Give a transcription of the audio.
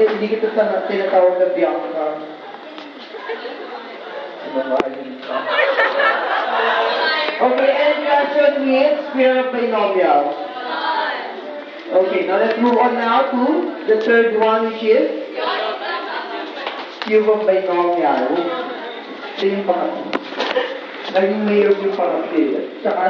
hindi kita tinatawag na Bianca. Okay, any question with square of binomial? Okay, now let's move on now to the third one, which is cube of binomial. Ito yung pangatlo. Naging mayroon yung pangatlo. Tsaka